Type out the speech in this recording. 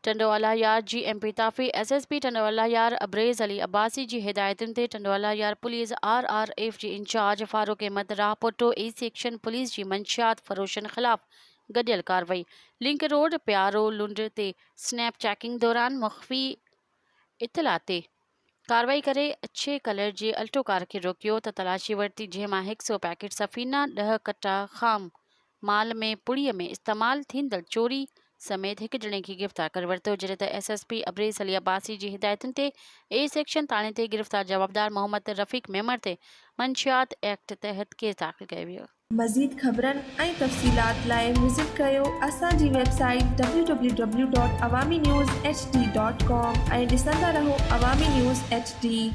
टंडवाला यार GMP ताफ़ी SSP टंडवाला यार अब्रेज़ अली अब्बासी जी हिदायतुनि ते टंडवाला यार पुलिस RRF जी incharge Farooq Ahmed Rahpoto A section police जी मंशियात फरोशन ख़िलाफ़ गडियल कार्रवाई। लिंक रोड प्यारो लुंड ते स्नैप चैकिंग दौरान मुख्फी इतला ते कार्रवाई करे अच्छे कलर जे अल्टो कार के रोकियो त तलाशी वरती जंहिंमां 100 पैकेट सफ़ीना 10 कट्टा खाम माल में पुड़ीअ में इस्तेमाल थींदड़ चोरी समेत हिकु ॼणे खे गिरफ़्तार करे वरितो जॾहिं त SSP अब्रेज़ अली अब्बासी जी हिदायतुनि ते A सेक्शन थाणे ते गिरफ़्तार जवाबदार मोहम्मद रफ़ीक मेमर ते मंशियात एक्ट तहत केस दाख़िल कयो वियो। मज़ीद ख़बरनि ऐं तफ़सीलात लाइ विज़िट कयो असांजी वेबसाइट www.awamiNewsHD.com ऐं ॾिसंदा रहो अवामी न्यूज़ HD।